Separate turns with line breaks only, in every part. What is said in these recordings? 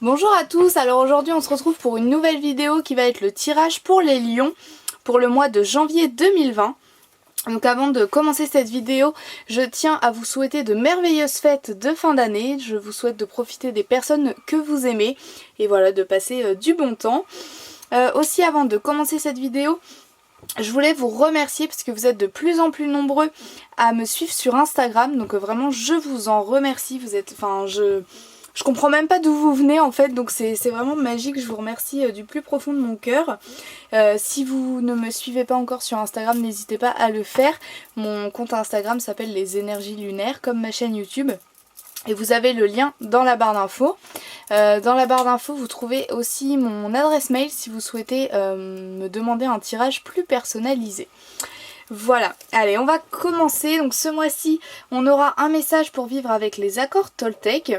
Bonjour à tous, alors aujourd'hui on se retrouve pour une nouvelle vidéo qui va être le tirage pour les lions pour le mois de janvier 2020. Donc avant de commencer cette vidéo, je tiens à vous souhaiter de merveilleuses fêtes de fin d'année. Je vous souhaite de profiter des personnes que vous aimez et voilà, de passer du bon temps. Aussi avant de commencer cette vidéo, je voulais vous remercier parce que vous êtes de plus en plus nombreux à me suivre sur Instagram. Donc vraiment je vous en remercie, vous êtes, je comprends même pas d'où vous venez en fait, donc c'est vraiment magique, je vous remercie du plus profond de mon cœur. Si vous ne me suivez pas encore sur Instagram, n'hésitez pas à le faire. Mon compte Instagram s'appelle Les Énergies Lunaires, comme ma chaîne YouTube. Et vous avez le lien dans la barre d'infos. Dans la barre d'infos, vous trouvez aussi mon adresse mail si vous souhaitez me demander un tirage plus personnalisé. Voilà, allez on va commencer. Donc ce mois-ci, on aura un message pour vivre avec les accords Toltec.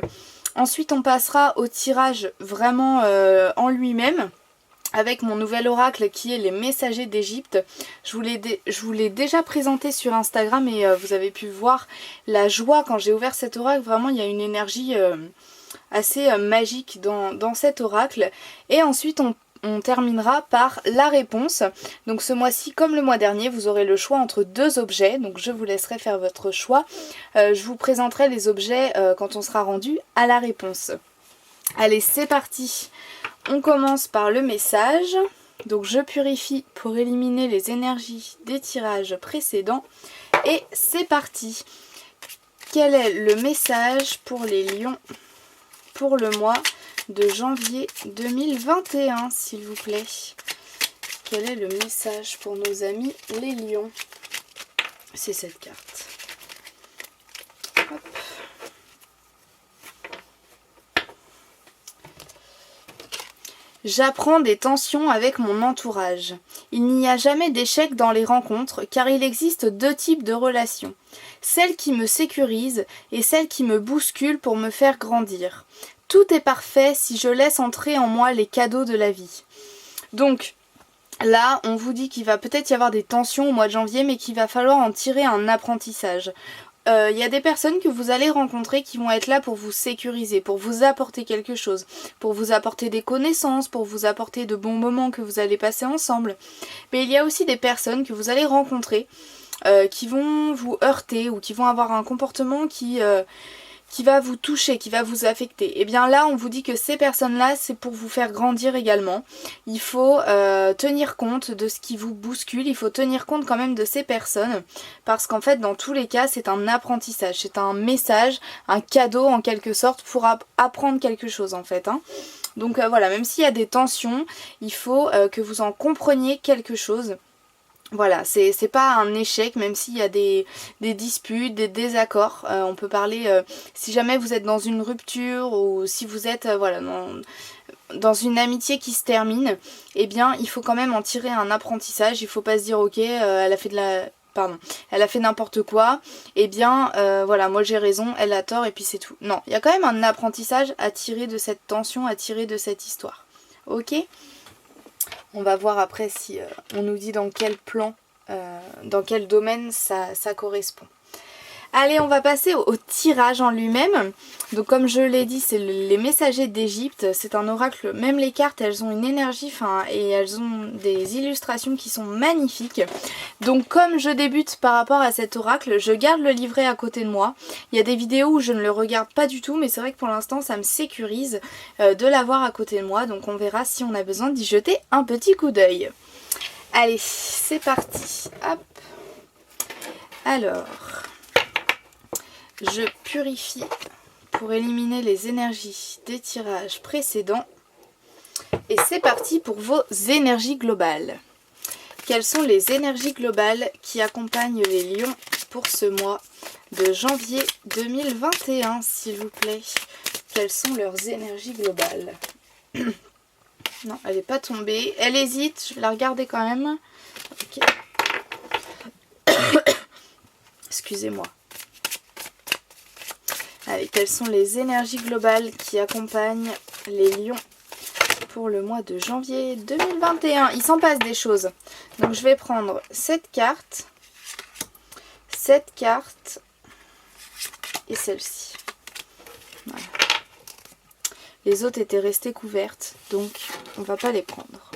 Ensuite on passera au tirage vraiment en lui-même avec mon nouvel oracle qui est les messagers d'Égypte. Je vous l'ai déjà présenté sur Instagram et vous avez pu voir la joie quand j'ai ouvert cet oracle. Vraiment il y a une énergie assez magique dans cet oracle. Et ensuite on terminera par la réponse. Donc ce mois-ci, comme le mois dernier, vous aurez le choix entre deux objets. Donc je vous laisserai faire votre choix. Je vous présenterai les objets quand on sera rendu à la réponse. Allez, c'est parti. On commence par le message. Donc je purifie pour éliminer les énergies des tirages précédents. Et c'est parti. Quel est le message pour les lions pour le mois de janvier 2021, s'il vous plaît? Quel est le message pour nos amis les lions? C'est cette carte. Hop. J'apprends des tensions avec mon entourage. Il n'y a jamais d'échec dans les rencontres car il existe deux types de relations. Celle qui me sécurise et celle qui me bouscule pour me faire grandir. Tout est parfait si je laisse entrer en moi les cadeaux de la vie. Donc là, on vous dit qu'il va peut-être y avoir des tensions au mois de janvier, mais qu'il va falloir en tirer un apprentissage. Il y a des personnes que vous allez rencontrer qui vont être là pour vous sécuriser, pour vous apporter quelque chose, pour vous apporter des connaissances, pour vous apporter de bons moments que vous allez passer ensemble. Mais il y a aussi des personnes que vous allez rencontrer qui vont vous heurter ou qui vont avoir un comportement qui va vous toucher, qui va vous affecter. Et bien là, on vous dit que ces personnes-là, c'est pour vous faire grandir également. Il faut tenir compte de ce qui vous bouscule, il faut tenir compte quand même de ces personnes, parce qu'en fait, dans tous les cas, c'est un apprentissage, c'est un message, un cadeau en quelque sorte pour apprendre quelque chose en fait. Donc voilà, même s'il y a des tensions, il faut que vous en compreniez quelque chose. Voilà, c'est pas un échec, même s'il y a des disputes, des désaccords. On peut parler, si jamais vous êtes dans une rupture ou si vous êtes voilà, dans une amitié qui se termine, eh bien il faut quand même en tirer un apprentissage. Il faut pas se dire ok, elle a fait n'importe quoi, eh bien voilà, moi j'ai raison, elle a tort et puis c'est tout. Non, il y a quand même un apprentissage à tirer de cette tension, à tirer de cette histoire. Ok ? On va voir après si on nous dit dans quel plan, dans quel domaine ça correspond. Allez, on va passer au tirage en lui-même. Donc comme je l'ai dit, c'est les messagers d'Égypte. C'est un oracle, même les cartes, elles ont une énergie, et elles ont des illustrations qui sont magnifiques. Donc comme je débute par rapport à cet oracle, je garde le livret à côté de moi. Il y a des vidéos où je ne le regarde pas du tout, mais c'est vrai que pour l'instant ça me sécurise de l'avoir à côté de moi. Donc on verra si on a besoin d'y jeter un petit coup d'œil. Allez, c'est parti. Hop. Alors... je purifie pour éliminer les énergies des tirages précédents. Et c'est parti pour vos énergies globales. Quelles sont les énergies globales qui accompagnent les lions pour ce mois de janvier 2021, s'il vous plaît? Quelles sont leurs énergies globales? Non, elle n'est pas tombée. Elle hésite, je vais la regarder quand même. Ok. Excusez-moi. Allez, quelles sont les énergies globales qui accompagnent les lions pour le mois de janvier 2021? Il s'en passe des choses. Donc je vais prendre cette carte et celle-ci. Voilà. Les autres étaient restées couvertes, donc on va pas les prendre.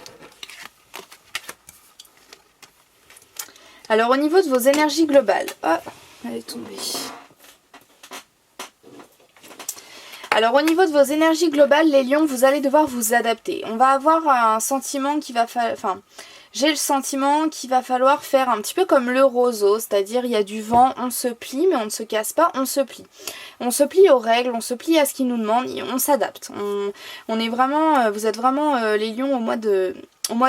Alors au niveau de vos énergies globales, oh, elle est tombée. Alors au niveau de vos énergies globales, les lions, vous allez devoir vous adapter. On va avoir un sentiment qui va falloir... Enfin, j'ai le sentiment qu'il va falloir faire un petit peu comme le roseau, c'est-à-dire il y a du vent, on se plie, mais on ne se casse pas, on se plie. On se plie aux règles, on se plie à ce qu'ils nous demandent, on s'adapte. On est vraiment, vous êtes vraiment les lions au mois de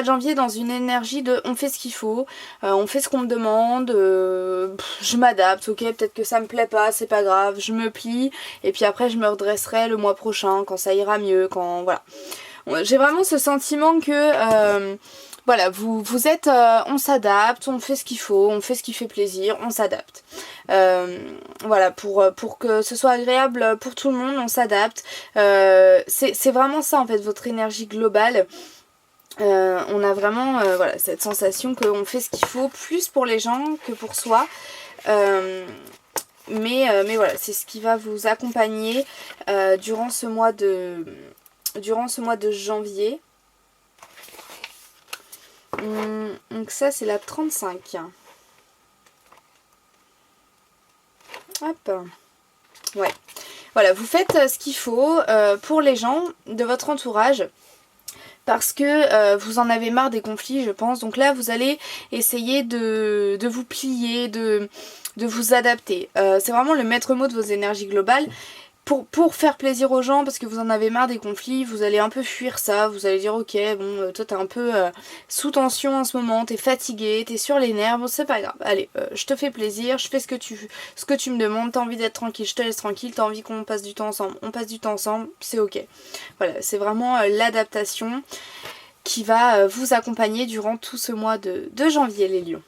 janvier dans une énergie de on fait ce qu'il faut, on fait ce qu'on me demande, je m'adapte, ok, peut-être que ça me plaît pas, c'est pas grave, je me plie, et puis après je me redresserai le mois prochain quand ça ira mieux, quand voilà. J'ai vraiment ce sentiment que voilà, vous êtes, on s'adapte, on fait ce qu'il faut, on fait ce qui fait plaisir, on s'adapte. Voilà, pour que ce soit agréable pour tout le monde, on s'adapte. C'est vraiment ça en fait, votre énergie globale. On a vraiment voilà, cette sensation qu'on fait ce qu'il faut, plus pour les gens que pour soi. Mais voilà, c'est ce qui va vous accompagner durant ce mois de janvier. Donc ça c'est la 35. Hop. Ouais. Voilà, vous faites ce qu'il faut pour les gens de votre entourage. Parce que vous en avez marre des conflits, je pense. Donc là, vous allez essayer de vous plier, de vous adapter. C'est vraiment le maître mot de vos énergies globales. Pour faire plaisir aux gens, parce que vous en avez marre des conflits, vous allez un peu fuir ça. Vous allez dire, ok, bon, toi t'es un peu sous tension en ce moment, t'es fatigué, t'es sur les nerfs, bon, c'est pas grave. Allez, je te fais plaisir, je fais ce que tu me demandes, t'as envie d'être tranquille, je te laisse tranquille, t'as envie qu'on passe du temps ensemble, on passe du temps ensemble, c'est ok. Voilà, c'est vraiment l'adaptation qui va vous accompagner durant tout ce mois de janvier, les lions.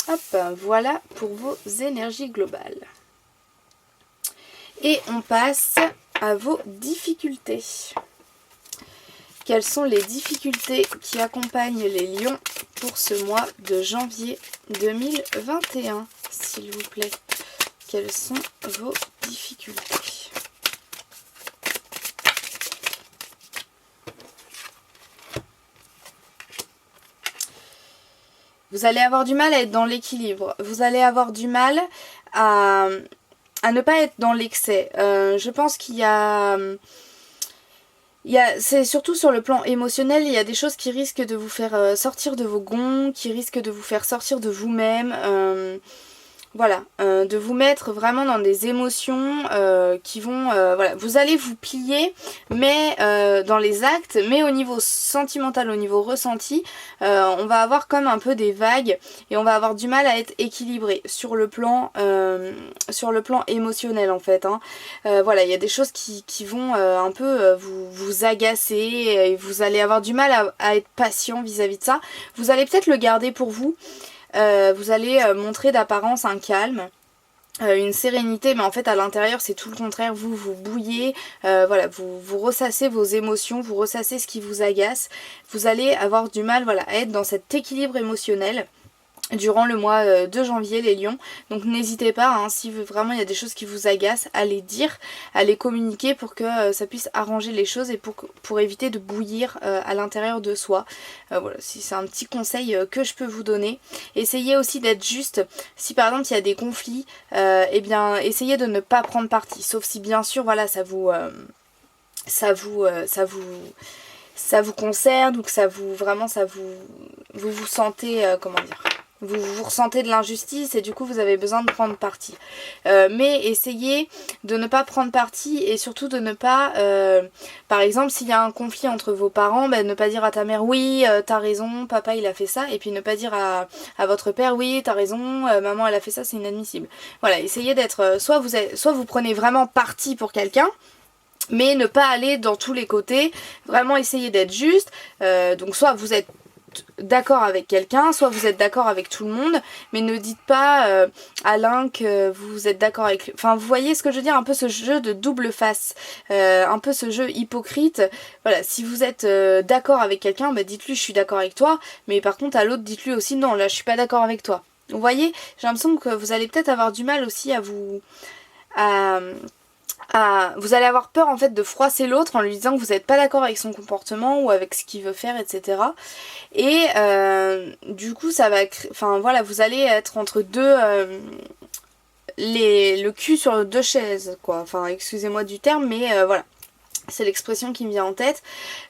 Hop, voilà pour vos énergies globales. Et on passe à vos difficultés. Quelles sont les difficultés qui accompagnent les lions pour ce mois de janvier 2021, s'il vous plaît? Quelles sont vos difficultés? Vous allez avoir du mal à être dans l'équilibre. Vous allez avoir du mal à ne pas être dans l'excès. Je pense qu'il y a... c'est surtout sur le plan émotionnel, il y a des choses qui risquent de vous faire sortir de vos gonds, qui risquent de vous faire sortir de vous-même. Voilà, de vous mettre vraiment dans des émotions qui vont... voilà, vous allez vous plier mais dans les actes, mais au niveau sentimental, au niveau ressenti, on va avoir comme un peu des vagues et on va avoir du mal à être équilibré sur le plan émotionnel en fait. Hein. Voilà, il y a des choses qui vont un peu vous agacer et vous allez avoir du mal à être patient vis-à-vis de ça. Vous allez peut-être le garder pour vous. Vous allez montrer d'apparence un calme, une sérénité, mais en fait à l'intérieur c'est tout le contraire, vous bouillez, voilà, vous ressassez vos émotions, vous ressassez ce qui vous agace, vous allez avoir du mal voilà, à être dans cet équilibre émotionnel durant le mois de janvier, les lions. Donc n'hésitez pas, hein, si vraiment il y a des choses qui vous agacent, à les dire, à les communiquer pour que ça puisse arranger les choses et pour éviter de bouillir à l'intérieur de soi. Voilà, si c'est un petit conseil que je peux vous donner. Essayez aussi d'être juste. Si par exemple il y a des conflits, eh bien essayez de ne pas prendre parti. Sauf si bien sûr voilà ça vous concerne ou que ça vous vraiment vous sentez comment dire, vous ressentez de l'injustice et du coup vous avez besoin de prendre parti. Mais essayez de ne pas prendre parti et surtout de ne pas, par exemple s'il y a un conflit entre vos parents, ne pas dire à ta mère oui t'as raison, papa il a fait ça, et puis ne pas dire à votre père oui t'as raison, maman elle a fait ça, c'est inadmissible. Voilà, essayez d'être, soit vous prenez vraiment parti pour quelqu'un, mais ne pas aller dans tous les côtés, vraiment essayer d'être juste. Donc soit vous êtes d'accord avec quelqu'un, soit vous êtes d'accord avec tout le monde, mais ne dites pas à l'un que vous êtes d'accord avec lui. Enfin vous voyez ce que je veux dire, un peu ce jeu de double face, un peu ce jeu hypocrite. Voilà, si vous êtes d'accord avec quelqu'un, dites-lui je suis d'accord avec toi, mais par contre à l'autre dites-lui aussi non, là je suis pas d'accord avec toi. Vous voyez, j'ai l'impression que vous allez peut-être avoir du mal aussi à vous allez avoir peur en fait de froisser l'autre en lui disant que vous n'êtes pas d'accord avec son comportement ou avec ce qu'il veut faire, etc. Et du coup ça va enfin voilà, vous allez être entre deux le cul sur deux chaises quoi, enfin excusez-moi du terme, mais voilà. C'est l'expression qui me vient en tête.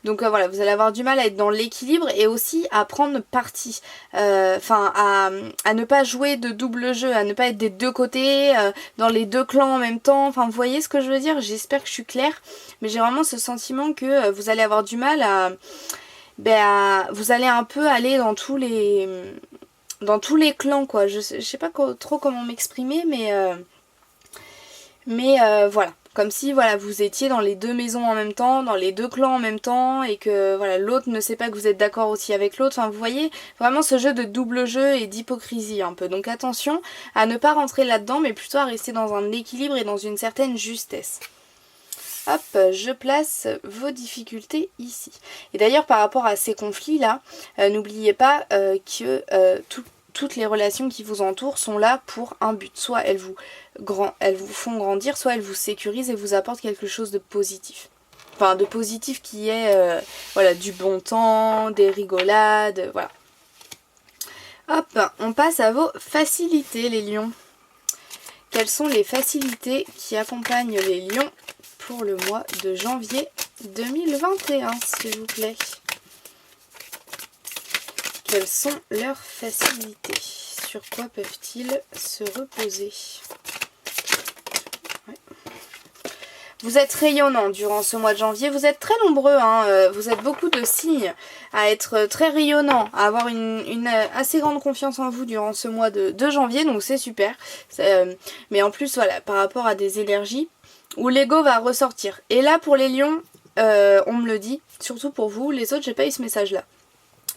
Donc voilà, vous allez avoir du mal à être dans l'équilibre et aussi à prendre parti. Enfin, à ne pas jouer de double jeu, à ne pas être des deux côtés, dans les deux clans en même temps. Enfin, vous voyez ce que je veux dire? J'espère que je suis claire. Mais j'ai vraiment ce sentiment que vous allez avoir du mal vous allez un peu aller dans tous les clans, quoi. Je sais pas trop comment m'exprimer, mais voilà. Comme si voilà, vous étiez dans les deux maisons en même temps, dans les deux clans en même temps, et que voilà, l'autre ne sait pas que vous êtes d'accord aussi avec l'autre. Enfin, vous voyez vraiment ce jeu de double jeu et d'hypocrisie un peu. Donc attention à ne pas rentrer là-dedans, mais plutôt à rester dans un équilibre et dans une certaine justesse. Hop, je place vos difficultés ici. Et d'ailleurs, par rapport à ces conflits-là, n'oubliez pas que toutes les relations qui vous entourent sont là pour un but. Soit elles vous font grandir, soit elles vous sécurisent et vous apportent quelque chose de positif. Enfin, de positif qui est voilà, du bon temps, des rigolades, voilà. Hop, on passe à vos facilités, les lions. Quelles sont les facilités qui accompagnent les lions pour le mois de janvier 2021, s'il vous plaît? Quelles sont leurs facilités? Sur quoi peuvent-ils se reposer? Ouais. Vous êtes rayonnant durant ce mois de janvier. Vous êtes très nombreux, hein. Vous êtes beaucoup de signes à être très rayonnant, à avoir une assez grande confiance en vous durant ce mois de janvier. Donc c'est super. Mais en plus, voilà, par rapport à des énergies où l'ego va ressortir. Et là, pour les lions, on me le dit, surtout pour vous. Les autres, j'ai pas eu ce message-là.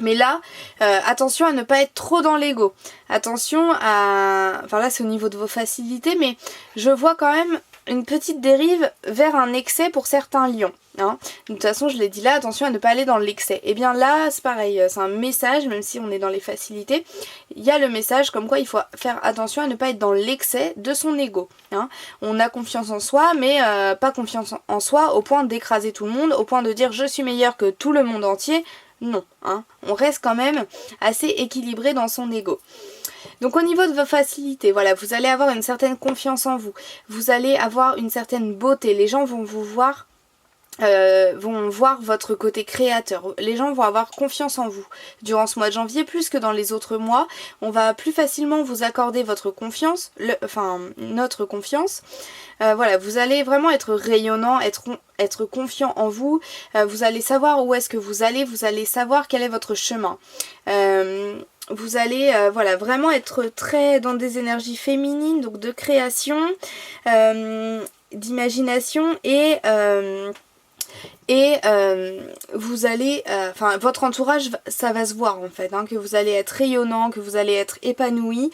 Mais là, attention à ne pas être trop dans l'ego. Attention à... Enfin là c'est au niveau de vos facilités, mais je vois quand même une petite dérive vers un excès pour certains lions. Hein. De toute façon je l'ai dit là, attention à ne pas aller dans l'excès. Et bien là c'est pareil, c'est un message, même si on est dans les facilités, il y a le message comme quoi il faut faire attention à ne pas être dans l'excès de son ego. Hein. On a confiance en soi, mais pas confiance en soi au point d'écraser tout le monde, au point de dire je suis meilleur que tout le monde entier. Non, hein. On reste quand même assez équilibré dans son ego. Donc au niveau de vos facilités, voilà, vous allez avoir une certaine confiance en vous. Vous allez avoir une certaine beauté. Les gens vont vous voir, votre côté créateur. Les gens vont avoir confiance en vous. Durant ce mois de janvier, plus que dans les autres mois, on va plus facilement vous accorder votre confiance, notre confiance. Voilà, vous allez vraiment être rayonnant, être confiant en vous. Vous allez savoir où est-ce que vous allez savoir quel est votre chemin. Vous allez voilà, vraiment être très dans des énergies féminines, donc de création, d'imagination et vous allez, enfin votre entourage, ça va se voir en fait, hein, que vous allez être rayonnant, que vous allez être épanoui,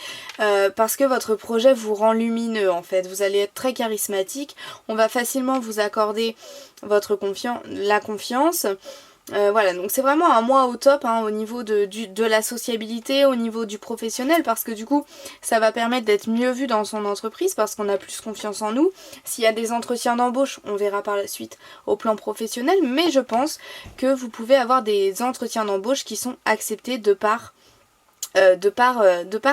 parce que votre projet vous rend lumineux en fait, vous allez être très charismatique, on va facilement vous accorder la confiance. Voilà, donc c'est vraiment un mois au top hein, au niveau de la sociabilité, au niveau du professionnel, parce que du coup ça va permettre d'être mieux vu dans son entreprise parce qu'on a plus confiance en nous. S'il y a des entretiens d'embauche, on verra par la suite au plan professionnel, mais je pense que vous pouvez avoir des entretiens d'embauche qui sont acceptés de par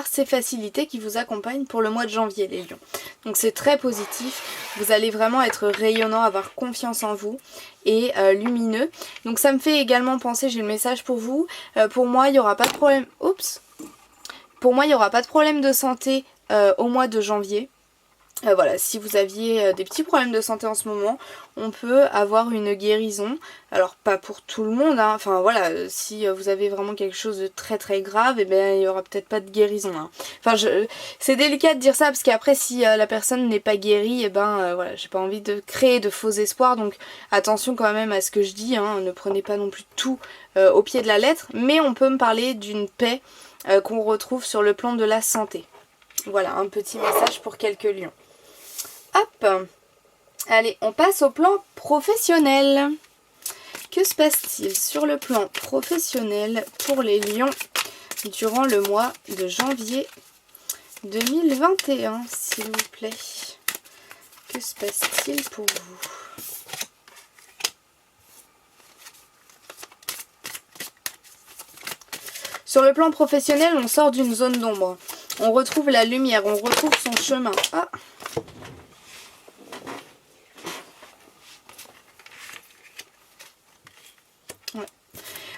ces facilités qui vous accompagnent pour le mois de janvier, les lions. Donc c'est très positif, vous allez vraiment être rayonnant, avoir confiance en vous et lumineux. Donc ça me fait également penser, j'ai le message pour vous, pour moi il n'y aura pas de problème, pour moi il n'y aura pas de problème de santé au mois de janvier. Voilà, si vous aviez des petits problèmes de santé en ce moment, on peut avoir une guérison. Alors pas pour tout le monde, hein. Enfin voilà, si vous avez vraiment quelque chose de très très grave, eh bien il n'y aura peut-être pas de guérison. Hein. Enfin c'est délicat de dire ça parce qu'après si la personne n'est pas guérie, eh ben voilà, j'ai pas envie de créer de faux espoirs. Donc attention quand même à ce que je dis, hein. Ne prenez pas non plus tout au pied de la lettre. Mais on peut me parler d'une paix qu'on retrouve sur le plan de la santé. Voilà, un petit message pour quelques lions. Hop, allez, on passe au plan professionnel. Que se passe-t-il sur le plan professionnel pour les lions durant le mois de janvier 2021, s'il vous plaît? Que se passe-t-il pour vous? Sur le plan professionnel, on sort d'une zone d'ombre. On retrouve la lumière, on retrouve son chemin. Ah. Ouais.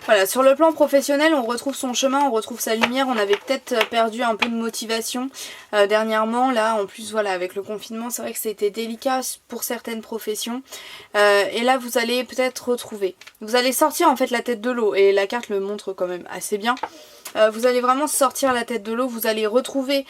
Voilà, sur le plan professionnel, on retrouve son chemin, on retrouve sa lumière. On avait peut-être perdu un peu de motivation dernièrement. Là, en plus, voilà, avec le confinement, c'est vrai que c'était délicat pour certaines professions. Et là, vous allez peut-être retrouver. Vous allez sortir en fait la tête de l'eau. Et la carte le montre quand même assez bien. Vous allez vraiment sortir la tête de l'eau. Vous allez retrouver...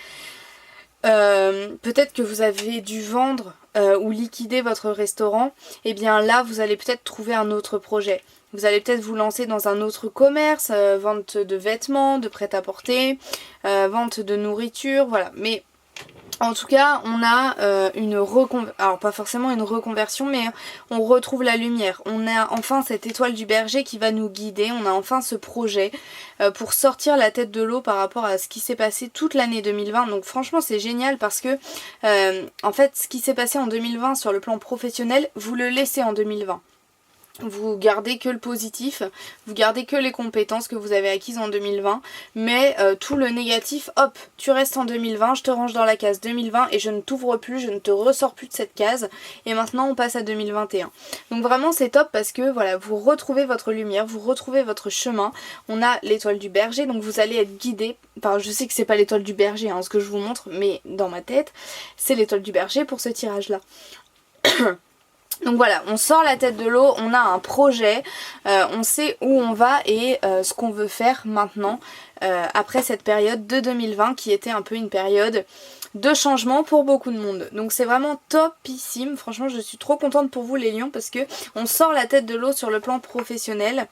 peut-être que vous avez dû vendre ou liquider votre restaurant. Et bien là, vous allez peut-être trouver un autre projet. Vous allez peut-être vous lancer dans un autre commerce, vente de vêtements, de prêt-à-porter, vente de nourriture, voilà. Mais en tout cas, on a une reconversion, alors pas forcément une reconversion, mais on retrouve la lumière. On a enfin cette étoile du berger qui va nous guider, on a enfin ce projet pour sortir la tête de l'eau par rapport à ce qui s'est passé toute l'année 2020. Donc franchement, c'est génial parce que en fait, ce qui s'est passé en 2020 sur le plan professionnel, vous le laissez en 2020. Vous gardez que le positif, vous gardez que les compétences que vous avez acquises en 2020, mais tout le négatif, hop, tu restes en 2020, je te range dans la case 2020 et je ne t'ouvre plus, je ne te ressors plus de cette case, et maintenant on passe à 2021. Donc vraiment c'est top parce que voilà, vous retrouvez votre lumière, vous retrouvez votre chemin. On a l'étoile du berger, donc vous allez être guidé, enfin je sais que c'est pas l'étoile du berger ce que je vous montre, mais dans ma tête, c'est l'étoile du berger pour ce tirage là. Donc voilà, on sort la tête de l'eau, on a un projet, on sait où on va et ce qu'on veut faire maintenant après cette période de 2020 qui était un peu une période de changement pour beaucoup de monde. Donc c'est vraiment topissime, franchement je suis trop contente pour vous les lions parce que on sort la tête de l'eau sur le plan professionnel.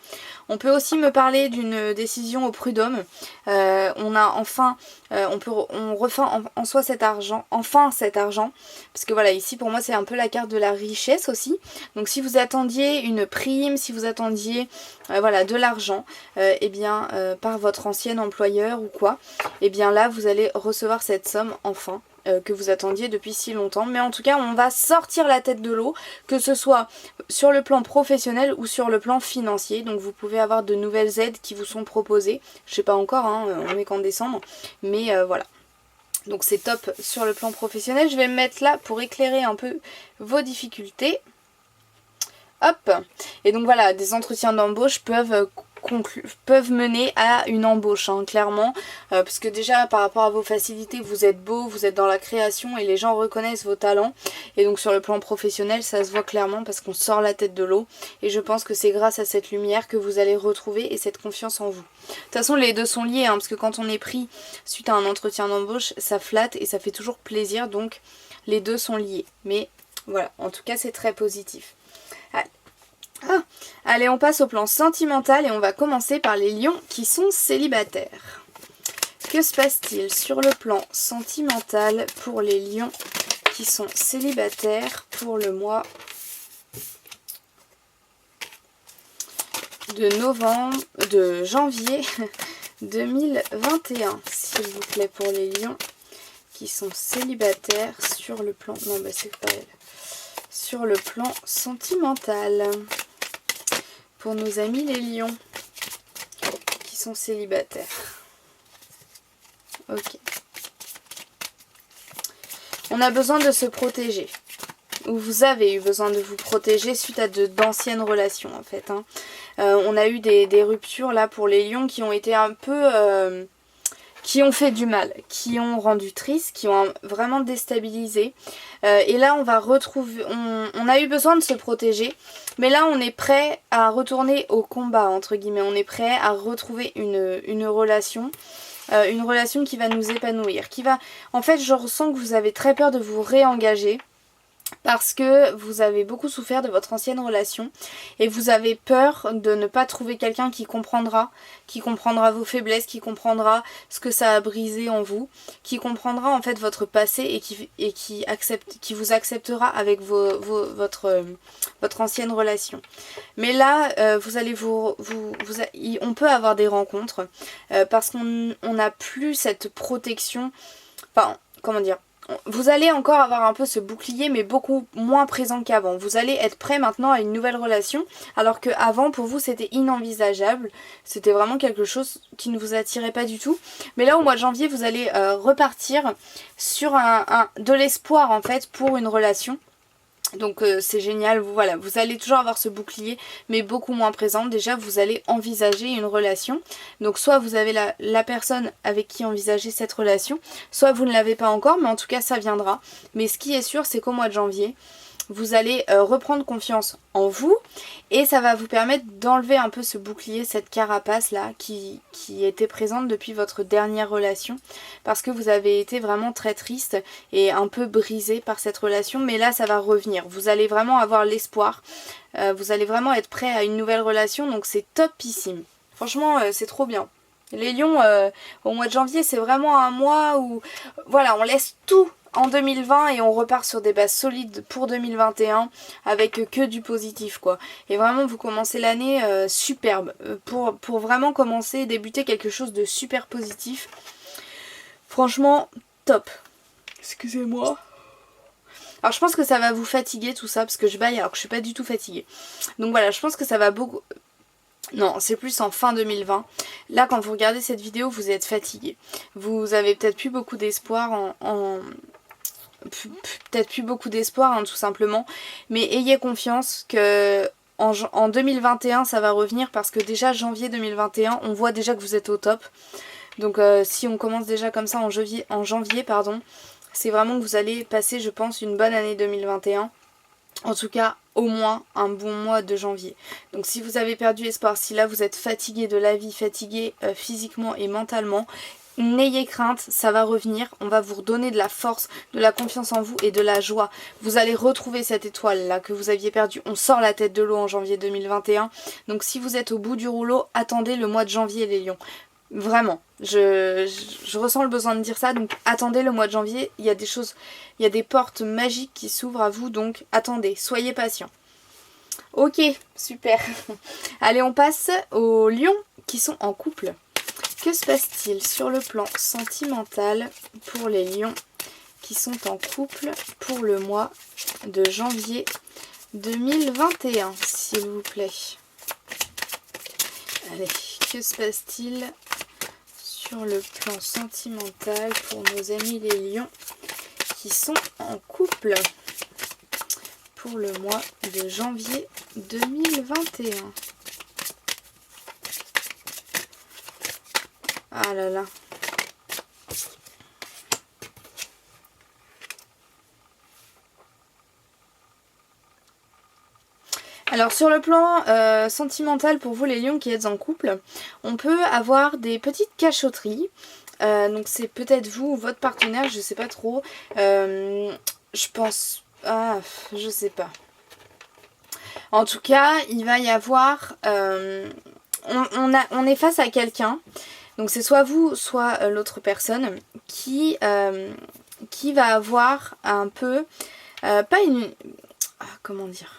On peut aussi me parler d'une décision au prud'homme. On a enfin, on refait en soi cet argent, parce que voilà ici pour moi c'est un peu la carte de la richesse aussi. Donc si vous attendiez une prime, si vous attendiez voilà de l'argent, et bien par votre ancien employeur ou quoi, et bien là vous allez recevoir cette somme enfin. Que vous attendiez depuis si longtemps, mais en tout cas on va sortir la tête de l'eau, que ce soit sur le plan professionnel ou sur le plan financier. Donc vous pouvez avoir de nouvelles aides qui vous sont proposées, je sais pas encore, on est qu'en décembre, mais voilà. Donc c'est top sur le plan professionnel. Je vais me mettre là pour éclairer un peu vos difficultés. Hop. Et donc voilà, des entretiens d'embauche peuvent mener à une embauche, clairement, parce que déjà par rapport à vos facilités, vous êtes beau, vous êtes dans la création et les gens reconnaissent vos talents, et donc sur le plan professionnel ça se voit clairement parce qu'on sort la tête de l'eau, et je pense que c'est grâce à cette lumière que vous allez retrouver et cette confiance en vous. De toute façon les deux sont liés, parce que quand on est pris suite à un entretien d'embauche, ça flatte et ça fait toujours plaisir, donc les deux sont liés, mais voilà, en tout cas c'est très positif. Allez, on passe au plan sentimental et on va commencer par les lions qui sont célibataires. Que se passe-t-il sur le plan sentimental pour les lions qui sont célibataires pour le mois de janvier 2021, s'il vous plaît, pour les lions qui sont célibataires sur le plan... Non, bah c'est pas elle. Sur le plan sentimental. Pour nos amis les lions qui sont célibataires. Ok. On a besoin de se protéger. Ou vous avez eu besoin de vous protéger suite à d'anciennes relations en fait. On a eu des ruptures là pour les lions qui ont été un peu... qui ont fait du mal, qui ont rendu triste, qui ont vraiment déstabilisé. Et là on va retrouver, on a eu besoin de se protéger, mais là on est prêt à retourner au combat entre guillemets, on est prêt à retrouver une relation qui va nous épanouir, qui va, en fait je ressens que vous avez très peur de vous réengager. Parce que vous avez beaucoup souffert de votre ancienne relation et vous avez peur de ne pas trouver quelqu'un qui comprendra vos faiblesses, qui comprendra ce que ça a brisé en vous, qui comprendra en fait votre passé et qui vous acceptera avec votre ancienne relation. Mais là, vous allez on peut avoir des rencontres parce qu'on n'a plus cette protection, enfin comment dire, vous allez encore avoir un peu ce bouclier mais beaucoup moins présent qu'avant. Vous allez être prêt maintenant à une nouvelle relation alors qu'avant pour vous c'était inenvisageable. C'était vraiment quelque chose qui ne vous attirait pas du tout. Mais là au mois de janvier vous allez repartir sur de l'espoir en fait pour une relation. Donc c'est génial, voilà, vous allez toujours avoir ce bouclier mais beaucoup moins présent. Déjà vous allez envisager une relation. Donc soit vous avez la personne avec qui envisager cette relation, soit vous ne l'avez pas encore, mais en tout cas ça viendra. Mais ce qui est sûr c'est qu'au mois de janvier, vous allez reprendre confiance en vous et ça va vous permettre d'enlever un peu ce bouclier, cette carapace là qui était présente depuis votre dernière relation parce que vous avez été vraiment très triste et un peu brisé par cette relation, mais là ça va revenir, vous allez vraiment avoir l'espoir, vous allez vraiment être prêt à une nouvelle relation, donc c'est topissime. Franchement c'est trop bien. Les lions au mois de janvier c'est vraiment un mois où voilà, on laisse tout en 2020 et on repart sur des bases solides pour 2021 avec que du positif quoi. Et vraiment vous commencez l'année superbe pour vraiment commencer et débuter quelque chose de super positif. Franchement top. Excusez-moi. Alors je pense que ça va vous fatiguer tout ça parce que je baille alors que je suis pas du tout fatiguée. Donc voilà, je pense que ça va beaucoup... Non, c'est plus en fin 2020. Là, quand vous regardez cette vidéo, vous êtes fatigué. Vous avez peut-être plus beaucoup d'espoir peut-être plus beaucoup d'espoir tout simplement, mais ayez confiance que en 2021 ça va revenir parce que déjà janvier 2021 on voit déjà que vous êtes au top, donc si on commence déjà comme ça en janvier pardon, c'est vraiment que vous allez passer je pense une bonne année 2021, en tout cas au moins un bon mois de janvier. Donc si vous avez perdu espoir, si là vous êtes fatigué de la vie, fatigué physiquement et mentalement, n'ayez crainte, ça va revenir, on va vous redonner de la force, de la confiance en vous et de la joie. Vous allez retrouver cette étoile là que vous aviez perdue. On sort la tête de l'eau en janvier 2021. Donc si vous êtes au bout du rouleau, attendez le mois de janvier les lions. Vraiment, je ressens le besoin de dire ça, donc attendez le mois de janvier, il y a des choses, il y a des portes magiques qui s'ouvrent à vous, donc attendez, soyez patients. Ok, super. Allez, on passe aux lions qui sont en couple. Que se passe-t-il sur le plan sentimental pour les lions qui sont en couple pour le mois de janvier 2021, s'il vous plaît? Allez, que se passe-t-il sur le plan sentimental pour nos amis les lions qui sont en couple pour le mois de janvier 2021? Ah là là. Alors sur le plan sentimental pour vous les lions qui êtes en couple, on peut avoir des petites cachotteries. Donc c'est peut-être vous ou votre partenaire, je sais pas trop. Je pense... Ah, je sais pas. En tout cas, il va y avoir... on est face à quelqu'un. Donc c'est soit vous, soit l'autre personne qui va avoir un peu... pas une... comment dire?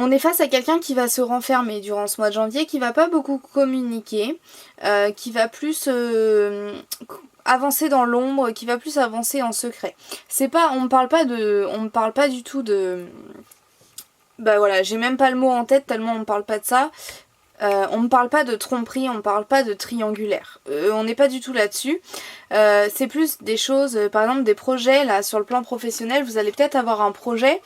On est face à quelqu'un qui va se renfermer durant ce mois de janvier, qui va pas beaucoup communiquer, qui va plus avancer dans l'ombre, qui va plus avancer en secret. C'est pas, on me parle pas du tout de... Bah voilà, j'ai même pas le mot en tête tellement on me parle pas de ça. On ne parle pas de tromperie, on ne parle pas de triangulaire. On n'est pas du tout là-dessus. C'est plus des choses, par exemple des projets, là sur le plan professionnel, vous allez peut-être avoir un projet,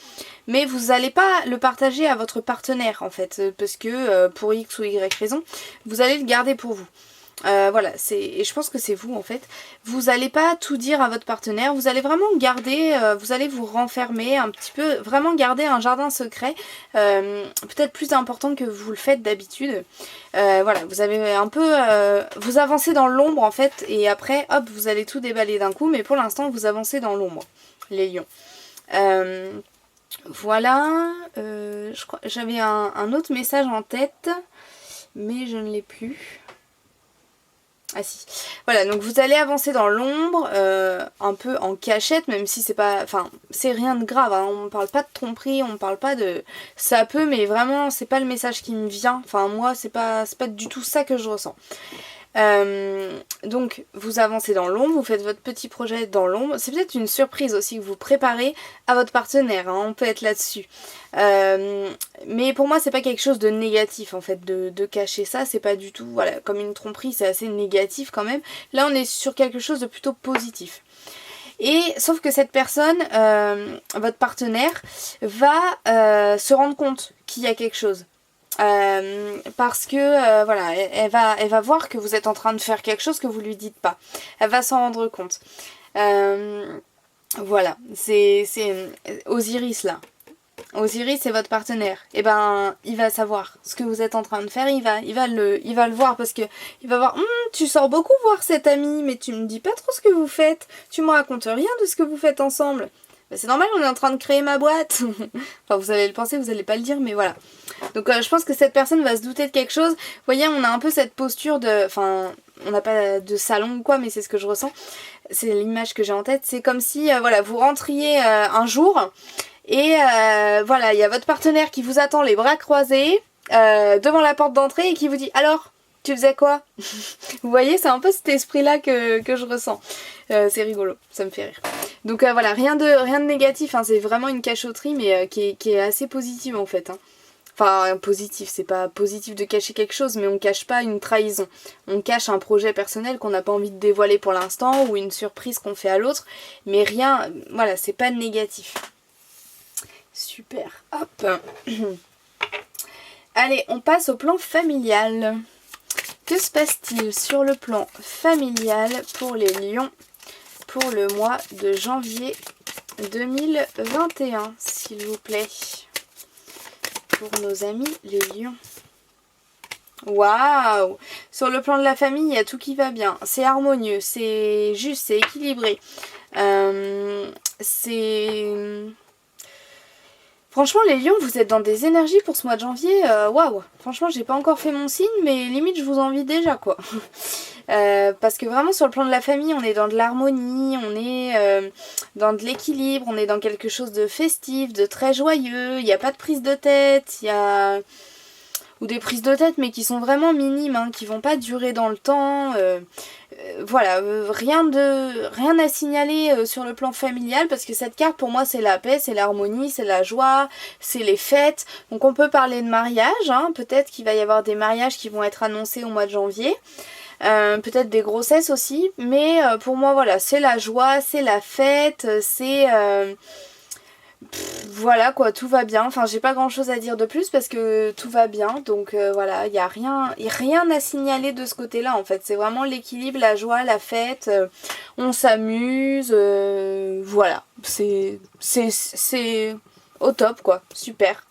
mais vous n'allez pas le partager à votre partenaire en fait, parce que pour X ou Y raison, vous allez le garder pour vous. Voilà, et je pense que c'est vous en fait. Vous n'allez pas tout dire à votre partenaire, vous allez vraiment garder, vous allez vous renfermer un petit peu, vraiment garder un jardin secret, peut-être plus important que vous le faites d'habitude. Voilà, vous avez un peu, vous avancez dans l'ombre en fait, et après hop, vous allez tout déballer d'un coup, mais pour l'instant vous avancez dans l'ombre, les lions. Voilà, je crois, j'avais un autre message en tête, mais je ne l'ai plus. Ah si, voilà, donc vous allez avancer dans l'ombre, un peu en cachette, même si c'est pas, enfin, c'est rien de grave, hein. On ne parle pas de tromperie, on ne parle pas de... Ça peut, mais vraiment, c'est pas le message qui me vient, enfin moi, c'est pas du tout ça que je ressens. Donc vous avancez dans l'ombre, vous faites votre petit projet dans l'ombre. C'est peut-être une surprise aussi que vous préparez à votre partenaire, hein, on peut être là-dessus. Mais pour moi c'est pas quelque chose de négatif en fait de cacher ça, c'est pas du tout, voilà, comme une tromperie, c'est assez négatif quand même. Là on est sur quelque chose de plutôt positif. Et sauf que cette personne, votre partenaire, va se rendre compte qu'il y a quelque chose. Parce que voilà, elle va voir que vous êtes en train de faire quelque chose que vous lui dites pas. Elle va s'en rendre compte. Voilà, c'est Osiris là. Osiris c'est votre partenaire. Et ben il va savoir ce que vous êtes en train de faire, il va le voir parce que il va voir tu sors beaucoup voir cet ami, mais tu me dis pas trop ce que vous faites, tu me racontes rien de ce que vous faites ensemble. Ben, c'est normal, on est en train de créer ma boîte. Enfin vous allez le penser, vous allez pas le dire, mais voilà. Donc je pense que cette personne va se douter de quelque chose. Vous voyez, on a un peu cette posture de... Enfin, on n'a pas de salon ou quoi, mais c'est ce que je ressens. C'est l'image que j'ai en tête. C'est comme si, voilà, vous rentriez un jour et voilà, il y a votre partenaire qui vous attend les bras croisés devant la porte d'entrée et qui vous dit « Alors, tu faisais quoi ?» Vous voyez, c'est un peu cet esprit-là que je ressens. C'est rigolo, ça me fait rire. Donc voilà, rien de négatif, hein, c'est vraiment une cachotterie, mais qui est assez positive en fait. Hein. Enfin, positif, c'est pas positif de cacher quelque chose, mais on cache pas une trahison. On cache un projet personnel qu'on n'a pas envie de dévoiler pour l'instant, ou une surprise qu'on fait à l'autre, mais rien, voilà, c'est pas négatif. Super, hop. Allez, on passe au plan familial. Que se passe-t-il sur le plan familial pour les lions pour le mois de janvier 2021, s'il vous plaît? Pour nos amis les lions. Waouh! Sur le plan de la famille, il y a tout qui va bien. C'est harmonieux, c'est juste, c'est équilibré. Franchement, les lions, vous êtes dans des énergies pour ce mois de janvier. Waouh! Franchement, j'ai pas encore fait mon signe, mais limite, je vous envie déjà, quoi. Parce que vraiment, sur le plan de la famille, on est dans de l'harmonie, on est dans de l'équilibre, on est dans quelque chose de festif, de très joyeux. Il n'y a pas de prise de tête, il y a... ou des prises de tête mais qui sont vraiment minimes, hein, qui vont pas durer dans le temps. Voilà, rien à signaler sur le plan familial parce que cette carte pour moi c'est la paix, c'est l'harmonie, c'est la joie, c'est les fêtes. Donc on peut parler de mariage, hein, peut-être qu'il va y avoir des mariages qui vont être annoncés au mois de janvier. Peut-être des grossesses aussi, mais pour moi voilà, c'est la joie, c'est la fête, c'est... voilà quoi, tout va bien. Enfin, j'ai pas grand chose à dire de plus parce que tout va bien. Donc voilà, il y a rien à signaler de ce côté-là en fait. C'est vraiment l'équilibre, la joie, la fête. On s'amuse. Voilà, c'est au top quoi. Super.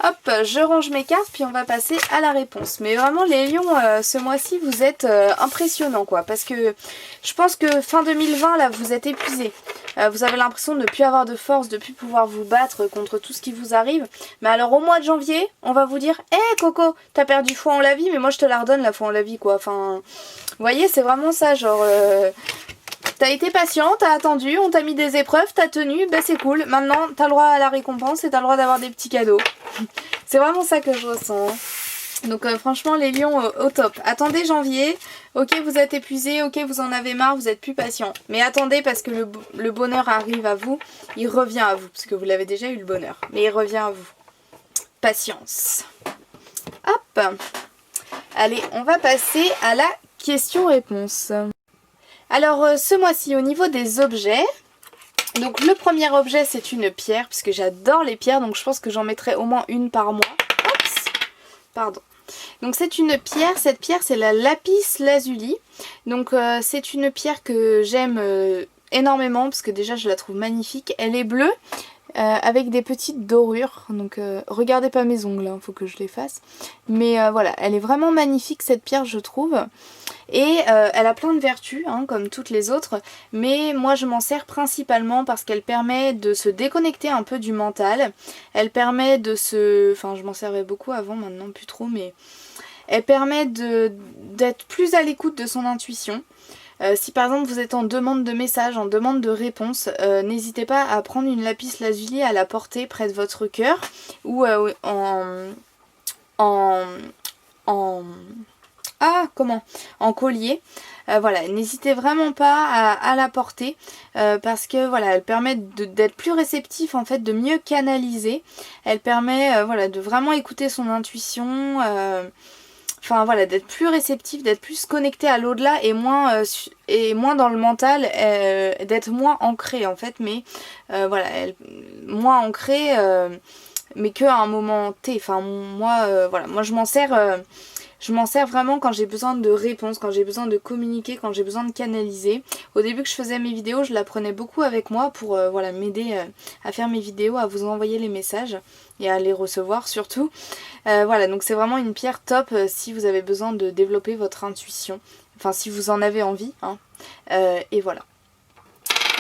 Hop, je range mes cartes puis on va passer à la réponse. Mais vraiment les lions, ce mois-ci vous êtes impressionnants quoi. Parce que je pense que fin 2020 là vous êtes épuisés. Vous avez l'impression de ne plus avoir de force, de ne plus pouvoir vous battre contre tout ce qui vous arrive. Mais alors au mois de janvier, on va vous dire « Hé Coco, t'as perdu foi en la vie, mais moi je te la redonne la foi en la vie quoi. » Enfin, vous voyez, c'est vraiment ça, genre... T'as été patient, t'as attendu, on t'a mis des épreuves, t'as tenu, bah c'est cool. Maintenant, t'as le droit à la récompense et t'as le droit d'avoir des petits cadeaux. C'est vraiment ça que je ressens. Donc franchement, les lions au top. Attendez janvier, ok vous êtes épuisés, ok vous en avez marre, vous êtes plus patient. Mais attendez parce que le bonheur arrive à vous, il revient à vous. Parce que vous l'avez déjà eu le bonheur, mais il revient à vous. Patience. Hop. Allez, on va passer à la question-réponse. Alors ce mois-ci au niveau des objets, donc le premier objet c'est une pierre, puisque j'adore les pierres, donc je pense que j'en mettrai au moins une par mois. Oups, pardon. Donc c'est une pierre, cette pierre c'est la lapis lazuli, donc c'est une pierre que j'aime énormément, parce que déjà je la trouve magnifique, elle est bleue. Avec des petites dorures, donc regardez pas mes ongles, hein, faut que je les fasse. Mais voilà, elle est vraiment magnifique cette pierre je trouve. Et elle a plein de vertus, hein, comme toutes les autres, mais moi je m'en sers principalement parce qu'elle permet de se déconnecter un peu du mental. Elle permet de se... Enfin je m'en servais beaucoup avant, maintenant plus trop, mais... Elle permet d'être plus à l'écoute de son intuition. Si par exemple vous êtes en demande de message, en demande de réponse, n'hésitez pas à prendre une lapis lazuli, à la porter près de votre cœur ou comment? En collier. Voilà, n'hésitez vraiment pas à la porter parce que voilà, elle permet d'être plus réceptif en fait, de mieux canaliser. Elle permet voilà, de vraiment écouter son intuition. Enfin voilà, d'être plus réceptif, d'être plus connecté à l'au-delà et moins dans le mental, d'être moins ancré en fait, mais voilà, moins ancré, mais qu'à un moment T. Enfin moi, voilà, moi je m'en sers. Je m'en sers vraiment quand j'ai besoin de réponses, quand j'ai besoin de communiquer, quand j'ai besoin de canaliser. Au début que je faisais mes vidéos, je la prenais beaucoup avec moi pour voilà, m'aider à faire mes vidéos, à vous envoyer les messages et à les recevoir surtout. Voilà, donc c'est vraiment une pierre top si vous avez besoin de développer votre intuition. Enfin, si vous en avez envie. Hein. Et voilà.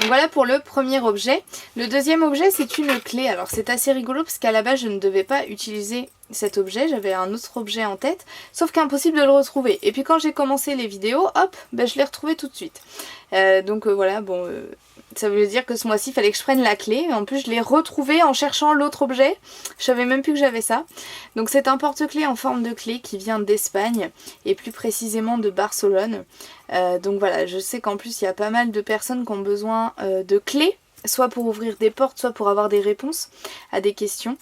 Donc voilà pour le premier objet. Le deuxième objet, c'est une clé. Alors c'est assez rigolo parce qu'à la base je ne devais pas utiliser cet objet, j'avais un autre objet en tête, sauf qu'impossible de le retrouver. Et puis quand j'ai commencé les vidéos, hop, ben, je l'ai retrouvé tout de suite. Donc voilà, bon, ça veut dire que ce mois-ci il fallait que je prenne la clé. En plus je l'ai retrouvé en cherchant l'autre objet, je savais même plus que j'avais ça. Donc c'est un porte-clés en forme de clé qui vient d'Espagne et plus précisément de Barcelone. Donc voilà, je sais qu'en plus il y a pas mal de personnes qui ont besoin de clés, soit pour ouvrir des portes, soit pour avoir des réponses à des questions.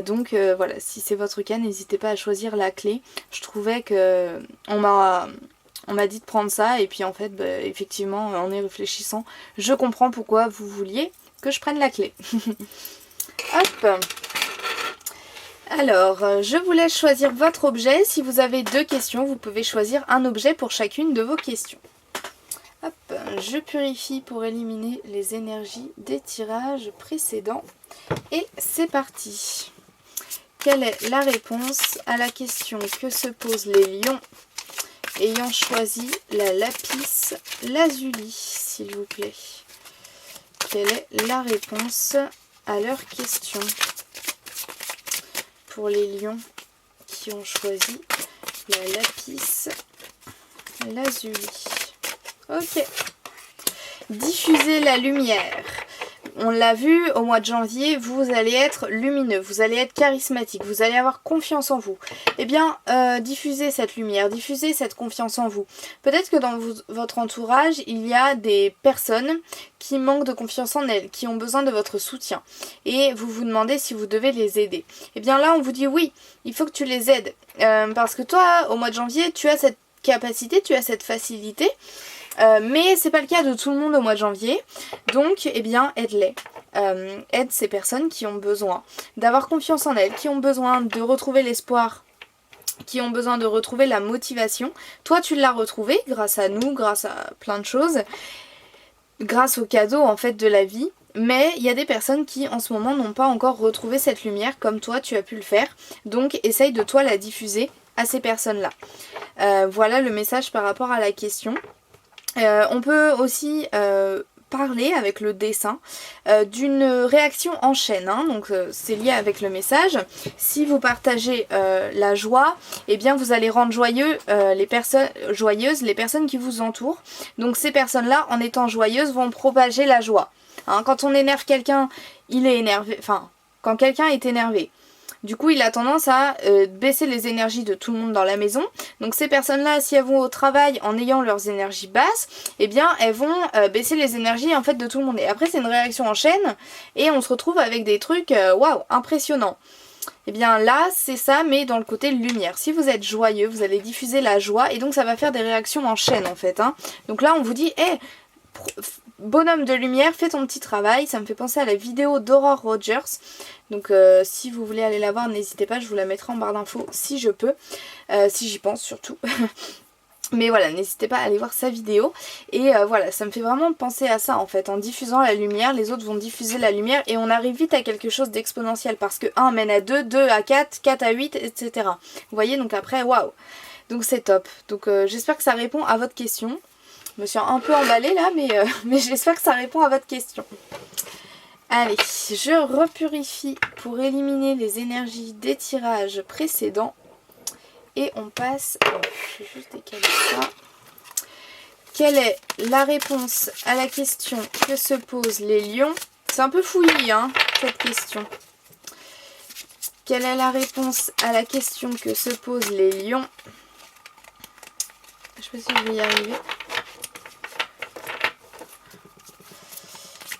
Donc voilà, si c'est votre cas, n'hésitez pas à choisir la clé. Je trouvais que on m'a dit de prendre ça et puis en fait, bah, effectivement, en y réfléchissant, je comprends pourquoi vous vouliez que je prenne la clé. Hop. Alors, je vous laisse choisir votre objet. Si vous avez 2 questions, vous pouvez choisir un objet pour chacune de vos questions. Hop, je purifie pour éliminer les énergies des tirages précédents. Et c'est parti. Quelle est la réponse à la question que se posent les lions ayant choisi la lapis lazuli, s'il vous plaît? Quelle est la réponse à leur question pour les lions qui ont choisi la lapis lazuli? Ok. Diffuser la lumière. On l'a vu au mois de janvier, vous allez être lumineux, vous allez être charismatique, vous allez avoir confiance en vous. Eh bien, diffusez cette lumière, diffusez cette confiance en vous. Peut-être que dans votre entourage, il y a des personnes qui manquent de confiance en elles, qui ont besoin de votre soutien. Et vous vous demandez si vous devez les aider. Eh bien là, on vous dit oui, il faut que tu les aides. Parce que toi, au mois de janvier, tu as cette capacité, tu as cette facilité. Mais c'est pas le cas de tout le monde au mois de janvier, donc eh bien aide-les, aide ces personnes qui ont besoin d'avoir confiance en elles, qui ont besoin de retrouver l'espoir, qui ont besoin de retrouver la motivation. Toi tu l'as retrouvé grâce à nous, grâce à plein de choses, grâce aux cadeaux en fait de la vie. Mais il y a des personnes qui en ce moment n'ont pas encore retrouvé cette lumière comme toi tu as pu le faire, donc essaye de toi la diffuser à ces personnes là. Voilà le message par rapport à la question. On peut aussi parler avec le dessin d'une réaction en chaîne, hein. Donc c'est lié avec le message. Si vous partagez la joie, eh bien vous allez rendre joyeuses les personnes qui vous entourent. Donc ces personnes-là, en étant joyeuses, vont propager la joie. Hein, quand on énerve quelqu'un, il est énervé. Enfin, quand quelqu'un est énervé, du coup, il a tendance à baisser les énergies de tout le monde dans la maison. Donc ces personnes-là, si elles vont au travail en ayant leurs énergies basses, eh bien elles vont baisser les énergies en fait de tout le monde. Et après, c'est une réaction en chaîne et on se retrouve avec des trucs waouh, impressionnants. Eh bien là, c'est ça, mais dans le côté lumière. Si vous êtes joyeux, vous allez diffuser la joie et donc ça va faire des réactions en chaîne en fait. Hein. Donc là, on vous dit, hey, bonhomme de lumière, fais ton petit travail. Ça me fait penser à la vidéo d'Aurore Rogers. Donc si vous voulez aller la voir, n'hésitez pas, je vous la mettrai en barre d'infos si je peux. Si j'y pense surtout. Mais voilà, n'hésitez pas à aller voir sa vidéo. Et voilà, ça me fait vraiment penser à ça en fait. En diffusant la lumière, les autres vont diffuser la lumière et on arrive vite à quelque chose d'exponentiel. Parce que 1 mène à 2, 2 à 4, 4 à 8, etc. Vous voyez, donc après, waouh. Donc c'est top. Donc j'espère que ça répond à votre question. Je me suis un peu emballée là, mais j'espère que ça répond à votre question. Allez, je repurifie pour éliminer les énergies des tirages précédents. Et on passe... Alors, je vais juste décaler ça. Quelle est la réponse à la question que se posent les lions? C'est un peu fouillis, hein, cette question. Quelle est la réponse à la question que se posent les lions sais pas si je vais y arriver.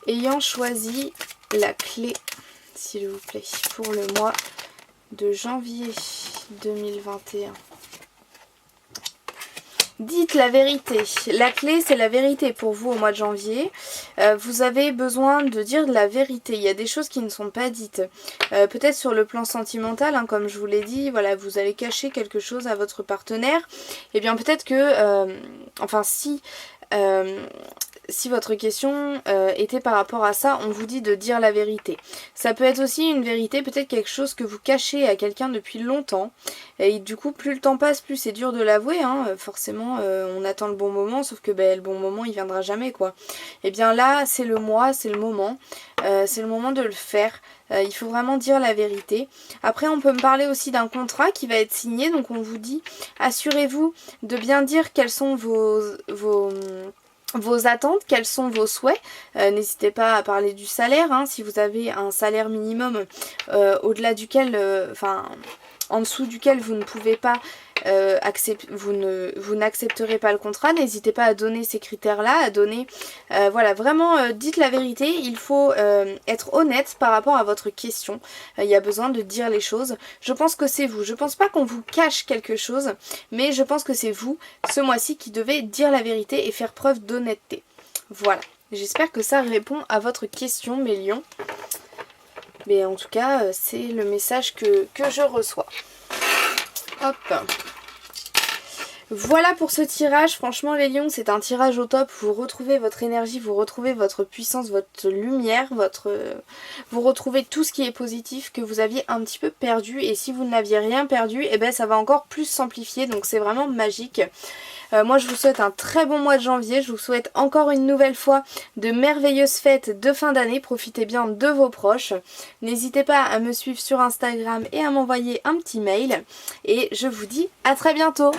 Ayant choisi la clé, s'il vous plaît, pour le mois de janvier 2021. Dites la vérité. La clé, c'est la vérité pour vous au mois de janvier. Vous avez besoin de dire de la vérité. Il y a des choses qui ne sont pas dites. Peut-être sur le plan sentimental, hein, comme je vous l'ai dit, voilà, vous allez cacher quelque chose à votre partenaire. Et bien peut-être que, si votre question était par rapport à ça, on vous dit de dire la vérité. Ça peut être aussi une vérité, peut-être quelque chose que vous cachez à quelqu'un depuis longtemps. Et du coup, plus le temps passe, plus c'est dur de l'avouer. Hein. Forcément, on attend le bon moment, sauf que le bon moment, il viendra jamais, quoi. Et bien là, c'est le mois, c'est le moment. C'est le moment de le faire. Il faut vraiment dire la vérité. Après, on peut me parler aussi d'un contrat qui va être signé. Donc on vous dit, assurez-vous de bien dire quels sont vos attentes, quels sont vos souhaits. N'hésitez pas à parler du salaire, hein, si vous avez un salaire minimum au-delà duquel, en dessous duquel vous ne pouvez pas vous n'accepterez pas le contrat, n'hésitez pas à donner ces critères-là, à donner, voilà, vraiment dites la vérité, il faut être honnête par rapport à votre question, il y a besoin de dire les choses. Je pense que c'est vous, je pense pas qu'on vous cache quelque chose, mais je pense que c'est vous, ce mois-ci, qui devez dire la vérité et faire preuve d'honnêteté. Voilà, j'espère que ça répond à votre question, mes lions. Mais en tout cas, c'est le message que je reçois. Hop. Voilà pour ce tirage. Franchement, les lions, c'est un tirage au top. Vous retrouvez votre énergie, vous retrouvez votre puissance, votre lumière, vous retrouvez tout ce qui est positif que vous aviez un petit peu perdu. Et si vous n'aviez rien perdu, eh ben, ça va encore plus s'amplifier. Donc c'est vraiment magique. Moi, je vous souhaite un très bon mois de janvier. Je vous souhaite encore une nouvelle fois de merveilleuses fêtes de fin d'année. Profitez bien de vos proches. N'hésitez pas à me suivre sur Instagram et à m'envoyer un petit mail. Et je vous dis à très bientôt.